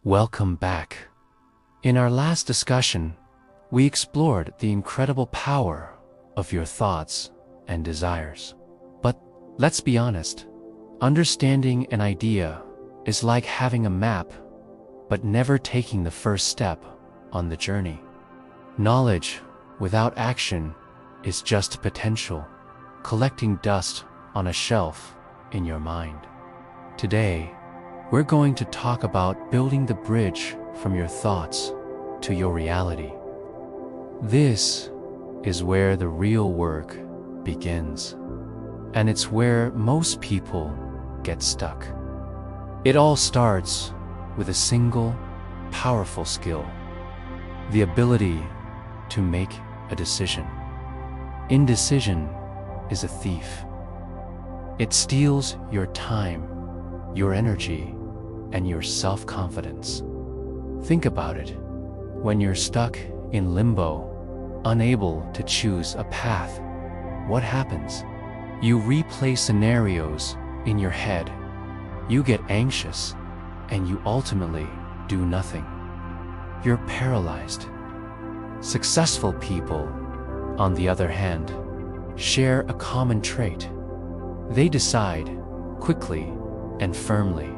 Welcome back. In our last discussion, we explored the incredible power of your thoughts and desires. But let's be honest, understanding an idea is like having a map, but never taking the first step on the journey. Knowledge without action is just potential, collecting dust on a shelf in your mind. Today, we're going to talk about building the bridge from your thoughts to your reality. This is where the real work begins, and it's where most people get stuck. It all starts with a single, powerful skill: the ability to make a decision. Indecision is a thief. It steals your time, your energy, and your self-confidence. Think about it. When you're stuck in limbo, unable to choose a path, what happens? You replay scenarios in your head. You get anxious, and you ultimately do nothing. You're paralyzed. Successful people, on the other hand, share a common trait. They decide quickly and firmly.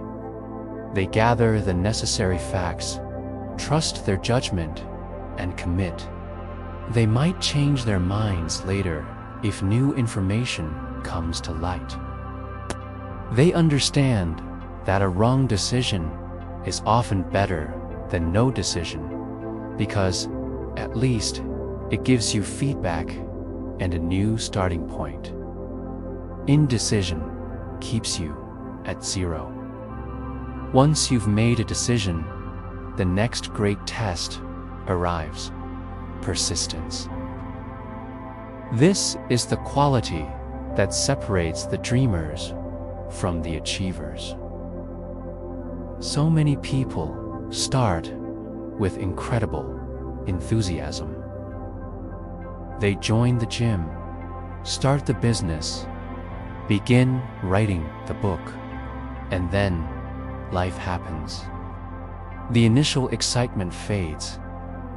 They gather the necessary facts, trust their judgment, and commit. They might change their minds later if new information comes to light. They understand that a wrong decision is often better than no decision, because at least it gives you feedback and a new starting point. Indecision keeps you at zero. Once you've made a decision, the next great test arrives: persistence. This is the quality that separates the dreamers from the achievers. So many people start with incredible enthusiasm. They join the gym, start the business, begin writing the book, and then life happens. The initial excitement fades,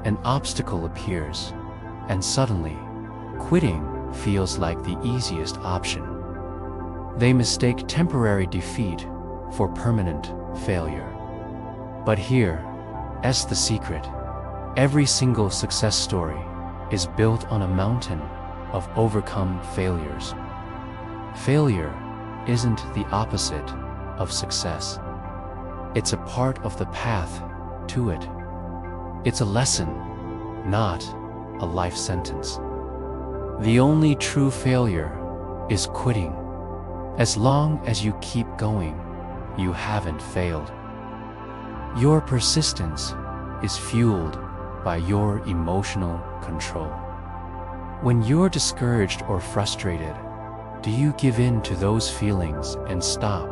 an obstacle appears, and suddenly, quitting feels like the easiest option. They mistake temporary defeat for permanent failure. But here is the secret: every single success story is built on a mountain of overcome failures. Failure isn't the opposite of success. It's a part of the path to it. It's a lesson, not a life sentence. The only true failure is quitting. As long as you keep going, you haven't failed. Your persistence is fueled by your emotional control. When you're discouraged or frustrated, do you give in to those feelings and stop?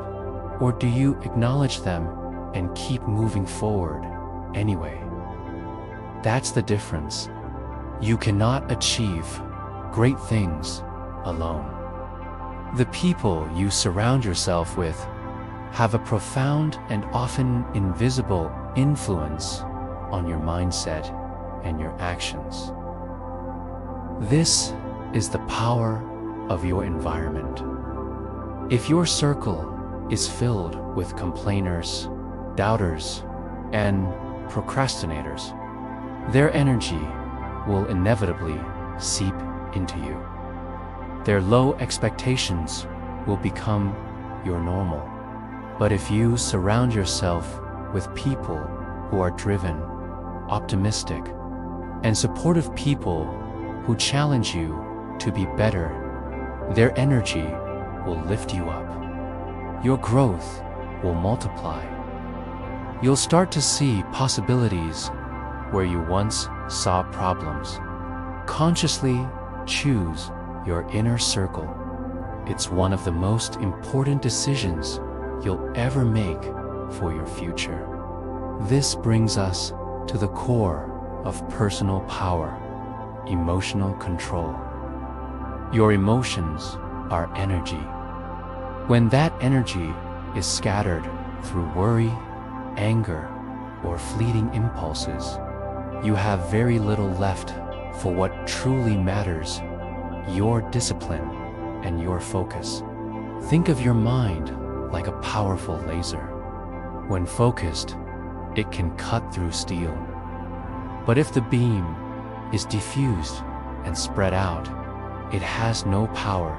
Or do you acknowledge them and keep moving forward anyway? That's the difference. You cannot achieve great things alone. The people you surround yourself with have a profound and often invisible influence on your mindset and your actions. This is the power of your environment. If your circle is filled with complainers, doubters, and procrastinators, their energy will inevitably seep into you. Their low expectations will become your normal. But if you surround yourself with people who are driven, optimistic, and supportive people who challenge you to be better, their energy will lift you up. Your growth will multiply. You'll start to see possibilities where you once saw problems. Consciously choose your inner circle. It's one of the most important decisions you'll ever make for your future. This brings us to the core of personal power: emotional control. Your emotions are energy. When that energy is scattered through worry, anger, or fleeting impulses, you have very little left for what truly matters: your discipline and your focus. Think of your mind like a powerful laser. When focused, it can cut through steel. But if the beam is diffused and spread out, it has no power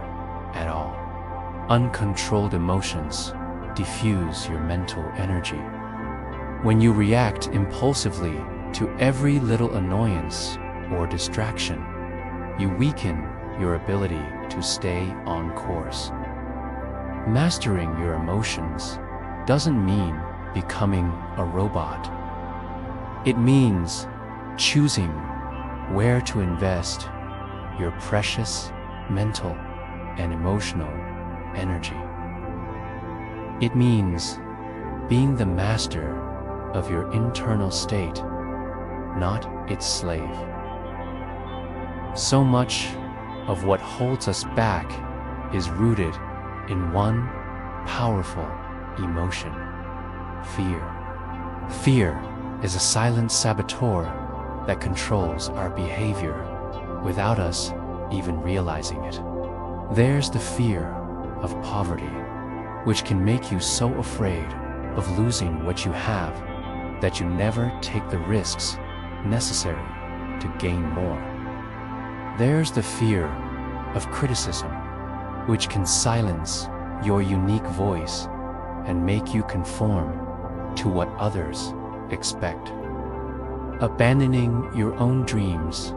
at all. Uncontrolled emotions diffuse your mental energy. When you react impulsively to every little annoyance or distraction, you weaken your ability to stay on course. Mastering your emotions doesn't mean becoming a robot. It means choosing where to invest your precious mental and emotional energy. It means being the master of your internal state, not its slave. So much of what holds us back is rooted in one powerful emotion: fear. Fear is a silent saboteur that controls our behavior without us even realizing it. There's the fear of poverty, which can make you so afraid of losing what you have that you never take the risks necessary to gain more. There's the fear of criticism, which can silence your unique voice and make you conform to what others expect, abandoning your own dreams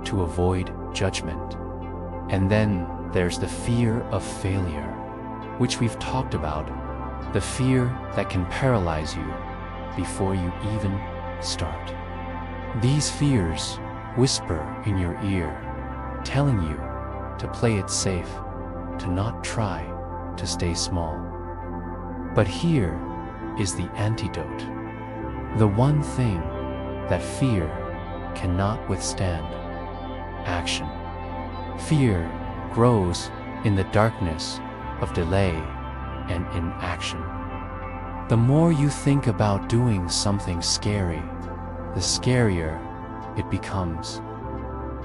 to avoid judgment. And then there's the fear of failure, which we've talked about, the fear that can paralyze you before you even start. These fears whisper in your ear, telling you to play it safe, to not try to stay small. But here is the antidote, the one thing that fear cannot withstand: action. Fear grows in the darkness of delay and inaction. The more you think about doing something scary, the scarier it becomes.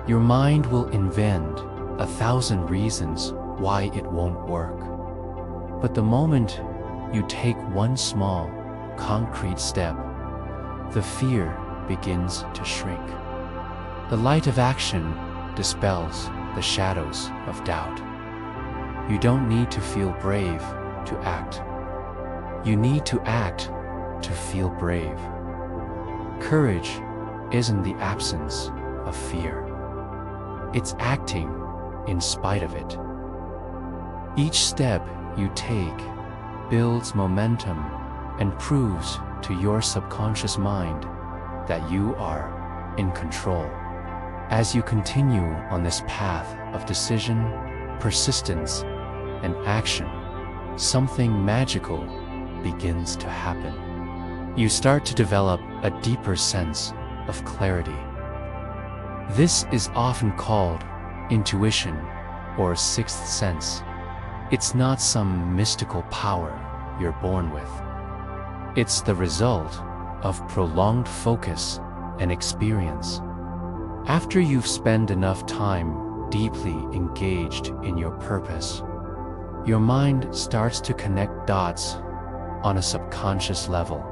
Your mind will invent 1,000 reasons why it won't work. But the moment you take one small, concrete step, the fear begins to shrink. The light of action dispels the shadows of doubt. You don't need to feel brave to act. You need to act to feel brave. Courage isn't the absence of fear. It's acting in spite of it. Each step you take builds momentum and proves to your subconscious mind that you are in control. As you continue on this path of decision, persistence, and action, something magical begins to happen. You start to develop a deeper sense of clarity. This is often called intuition or sixth sense. It's not some mystical power you're born with. It's the result of prolonged focus and experience. After you've spent enough time deeply engaged in your purpose, your mind starts to connect dots on a subconscious level.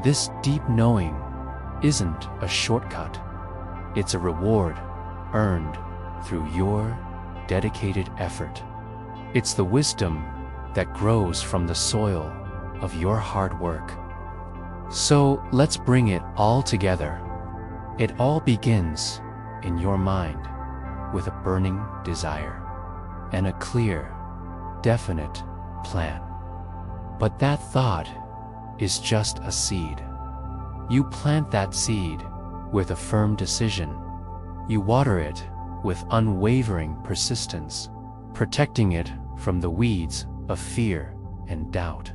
This deep knowing isn't a shortcut. It's a reward earned through your dedicated effort. It's the wisdom that grows from the soil of your hard work. So let's bring it all together. It all begins in your mind with a burning desire and a clear, definite plan. But that thought is just a seed. You plant that seed with a firm decision. You water it with unwavering persistence, protecting it from the weeds of fear and doubt.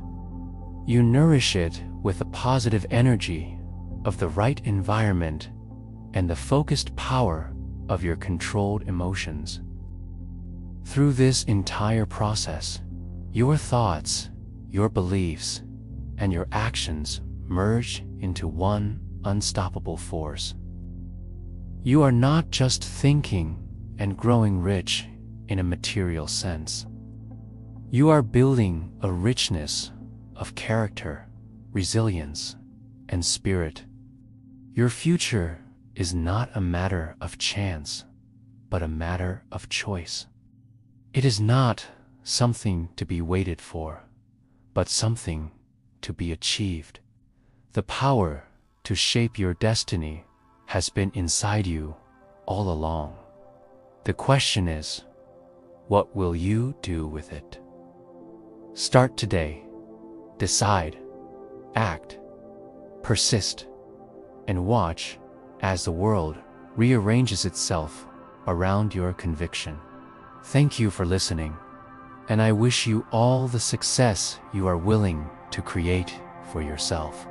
You nourish it with the positive energy of the right environment and the focused power of your controlled emotions. Through this entire process, your thoughts, your beliefs, and your actions merge into one unstoppable force. You are not just thinking and growing rich in a material sense. You are building a richness of character, resilience, and spirit. Your future is not a matter of chance, but a matter of choice. It is not something to be waited for, but something to be achieved. The power to shape your destiny has been inside you all along. The question is, what will you do with it? Start today. Decide, act, persist, and watch as the world rearranges itself around your conviction. Thank you for listening, and I wish you all the success you are willing to create for yourself.